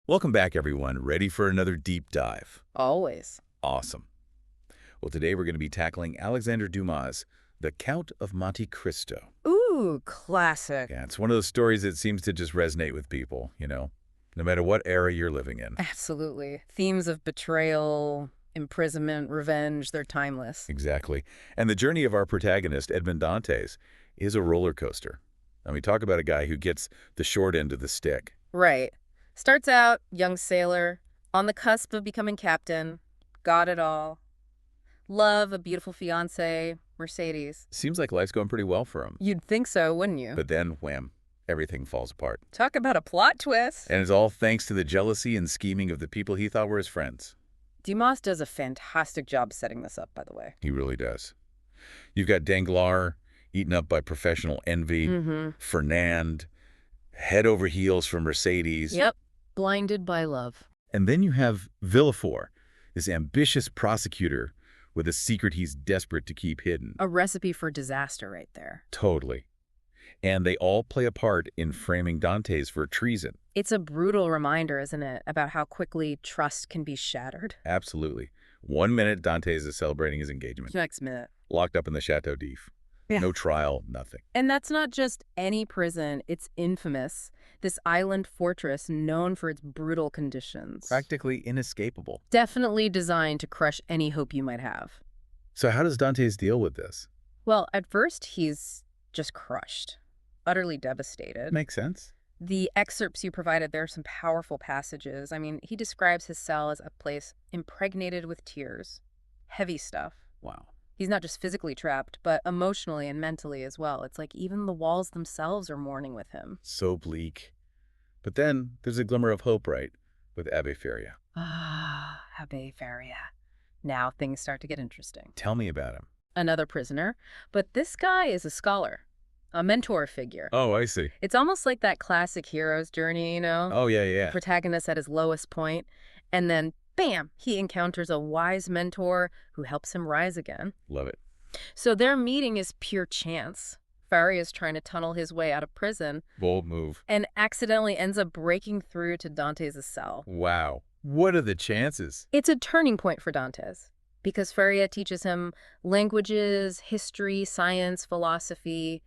Welcome back, everyone. Ready for another deep dive? Always. Awesome. Well, today we're going to be tackling Alexander Dumas' The Count of Monte Cristo. Ooh, classic. Yeah, it's one of those stories that seems to just resonate with people, no matter what era you're living in. Absolutely. Themes of betrayal, imprisonment, revenge, they're timeless. Exactly. And the journey of our protagonist, Edmond Dantès, is a roller coaster. I mean, talk about a guy who gets the short end of the stick. Right. Starts out, young sailor, on the cusp of becoming captain, got it all. Love, a beautiful fiancée, Mercedes. Seems like life's going pretty well for him. You'd think so, wouldn't you? But then, wham, everything falls apart. Talk about a plot twist. And it's all thanks to the jealousy and scheming of the people he thought were his friends. Dumas does a fantastic job setting this up, by the way. He really does. You've got Danglars eaten up by professional envy, Fernand, head over heels for Mercedes. Yep. Blinded by love. And then you have Villefort, this ambitious prosecutor with a secret he's desperate to keep hidden. A recipe for disaster right there. Totally. And they all play a part in framing Dantes for treason. It's a brutal reminder, isn't it, about how quickly trust can be shattered? Absolutely. 1 minute, Dantes is celebrating his engagement. Next minute. Locked up in the Chateau d'If. Yeah. No trial, nothing. And that's not just any prison. It's infamous. This island fortress known for its brutal conditions. Practically inescapable. Definitely designed to crush any hope you might have. So how does Dantes deal with this? Well, at first, he's just crushed. Utterly devastated. Makes sense. The excerpts you provided, there are some powerful passages. I mean, he describes his cell as a place impregnated with tears. Heavy stuff. Wow. He's not just physically trapped, but emotionally and mentally as well. It's like even the walls themselves are mourning with him. So bleak. But then there's a glimmer of hope, right? With Abbe Faria. Ah, Abbe Faria. Now things start to get interesting. Tell me about him. Another prisoner, but this guy is a scholar, a mentor figure. Oh, I see. It's almost like that classic hero's journey, you know? Oh, yeah. Protagonist at his lowest point, and then bam, he encounters a wise mentor who helps him rise again. Love it. So their meeting is pure chance. Faria is trying to tunnel his way out of prison. Bold move. And accidentally ends up breaking through to Dantes' cell. Wow. What are the chances? It's a turning point for Dantes, because Faria teaches him languages, history, science, philosophy,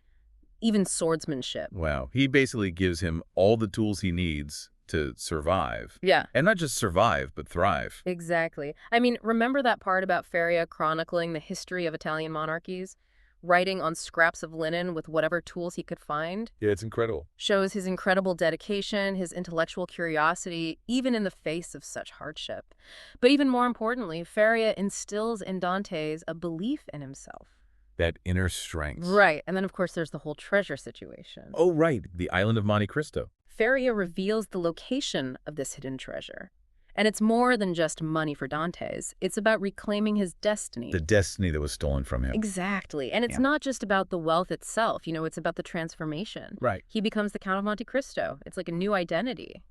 even swordsmanship. Wow. He basically gives him all the tools he needs to survive. Yeah. And not just survive, but thrive. Exactly. I mean, remember that part about Faria chronicling the history of Italian monarchies? Writing on scraps of linen with whatever tools he could find? Yeah, it's incredible. Shows his incredible dedication, his intellectual curiosity, even in the face of such hardship. But even more importantly, Faria instills in Dantes a belief in himself. That inner strength. Right. And then, of course, there's the whole treasure situation. Oh, right. The island of Monte Cristo. Faria reveals the location of this hidden treasure. And it's more than just money for Dantes. It's about reclaiming his destiny. The destiny that was stolen from him. Exactly. And it's not just about the wealth itself. You know, it's about the transformation. Right. He becomes the Count of Monte Cristo. It's like a new identity.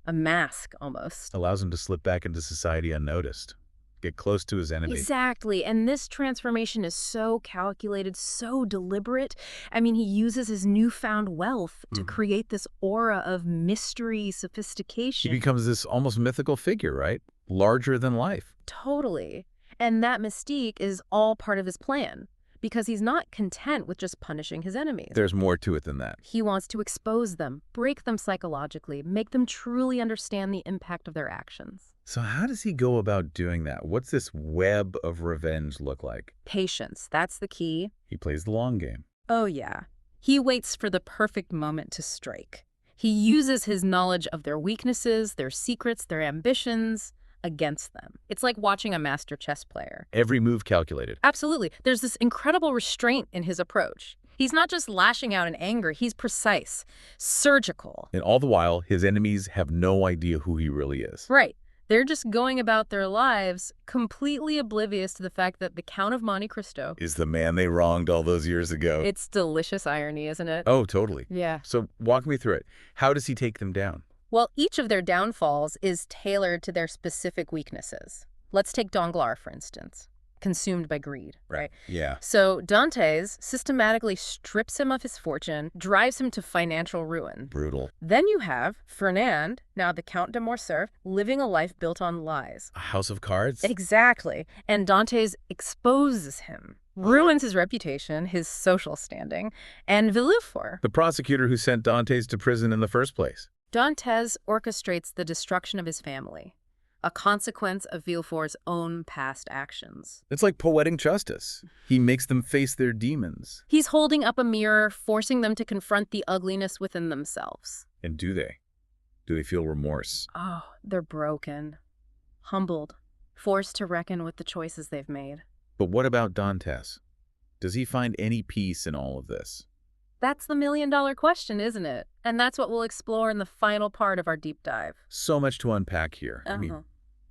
A mask, almost. Allows him to slip back into society unnoticed. Get close to his enemy. Exactly. And this transformation is so calculated, so deliberate. I mean, he uses his newfound wealth to create this aura of mystery, sophistication. He becomes this almost mythical figure, right? Larger than life. Totally. And that mystique is all part of his plan, because he's not content with just punishing his enemies. There's more to it than that. He wants to expose them, break them psychologically, make them truly understand the impact of their actions. So how does he go about doing that? What's this web of revenge look like? Patience, that's the key. He plays the long game. Oh yeah. He waits for the perfect moment to strike. He uses his knowledge of their weaknesses, their secrets, their ambitions against them. It's like watching a master chess player. Every move calculated. Absolutely. There's this incredible restraint in his approach. He's not just lashing out in anger, he's precise, surgical. And all the while, his enemies have no idea who he really is. Right. They're just going about their lives completely oblivious to the fact that the Count of Monte Cristo Is the man they wronged all those years ago. It's delicious irony, isn't it? Oh, totally. Yeah. So walk me through it. How does he take them down? Well, each of their downfalls is tailored to their specific weaknesses. Let's take Danglars, for instance. consumed by greed, right? Yeah. So Dantès systematically strips him of his fortune, drives him to financial ruin. Brutal. Then you have Fernand, now the Count de Morcerf, living a life built on lies. A house of cards? Exactly. And Dantès exposes him, ruins his reputation, his social standing, and Villefort. The prosecutor who sent Dantès to prison in the first place. Dantès orchestrates the destruction of his family, a consequence of Villefort's own past actions. It's like poetic justice. He makes them face their demons. He's holding up a mirror, forcing them to confront the ugliness within themselves. And do they? Do they feel remorse? Oh, they're broken, humbled, forced to reckon with the choices they've made. But what about Dantès? Does he find any peace in all of this? That's the million-dollar question, isn't it? And that's what we'll explore in the final part of our deep dive. So much to unpack here. I mean,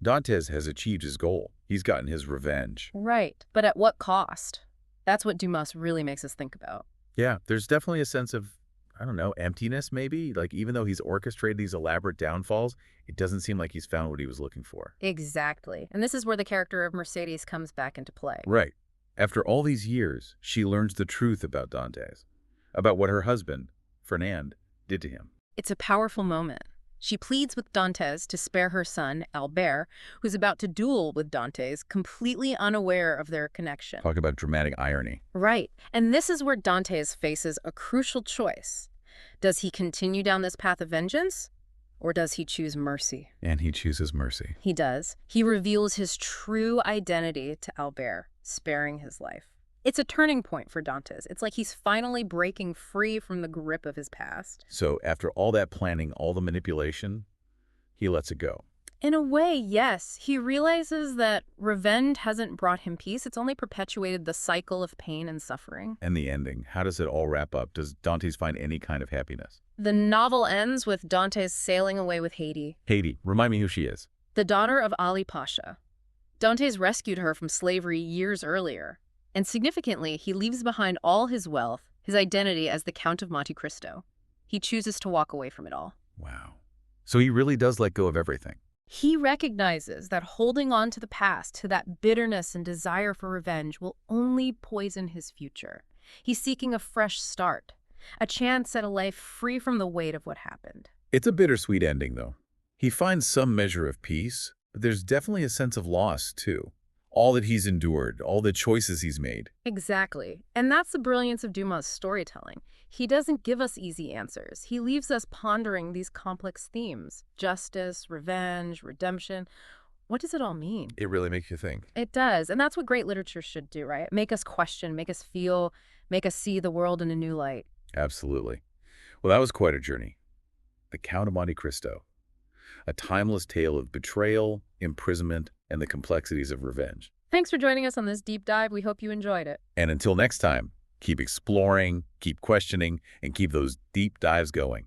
Dantès has achieved his goal. He's gotten his revenge. Right, but at what cost? That's what Dumas really makes us think about. Yeah, there's definitely a sense of, I don't know, emptiness maybe? Like even though he's orchestrated these elaborate downfalls, it doesn't seem like he's found what he was looking for. Exactly. And this is where the character of Mercedes comes back into play. Right. After all these years, she learns the truth about Dantès, about what her husband, Fernand, did to him. It's a powerful moment. She pleads with Dantès to spare her son, Albert, who's about to duel with Dantès, completely unaware of their connection. Talk about dramatic irony. Right. And this is where Dantès faces a crucial choice. Does he continue down this path of vengeance, or does he choose mercy? And he chooses mercy. He does. He reveals his true identity to Albert, sparing his life. It's a turning point for Dantès. It's like he's finally breaking free from the grip of his past. So after all that planning, all the manipulation, he lets it go. In a way, yes. He realizes that revenge hasn't brought him peace. It's only perpetuated the cycle of pain and suffering. And the ending, how does it all wrap up? Does Dantès find any kind of happiness? The novel ends with Dantès sailing away with Haydée, Haydée, remind me who she is. the daughter of Ali Pasha. Dantès rescued her from slavery years earlier. And significantly, he leaves behind all his wealth, his identity as the Count of Monte Cristo. He chooses to walk away from it all. Wow. So he really does let go of everything. He recognizes that holding on to the past, to that bitterness and desire for revenge, will only poison his future. He's seeking a fresh start, a chance at a life free from the weight of what happened. It's a bittersweet ending, though. He finds some measure of peace, but there's definitely a sense of loss, too. All that he's endured, all the choices he's made. Exactly. And that's the brilliance of Dumas' storytelling. He doesn't give us easy answers. He leaves us pondering these complex themes. Justice, revenge, redemption. What does it all mean? It really makes you think. It does. And that's what great literature should do, right? Make us question, make us feel, make us see the world in a new light. Absolutely. Well, that was quite a journey. The Count of Monte Cristo. A timeless tale of betrayal, imprisonment, and the complexities of revenge. Thanks for joining us on this deep dive. We hope you enjoyed it. And until next time, keep exploring, keep questioning, and keep those deep dives going.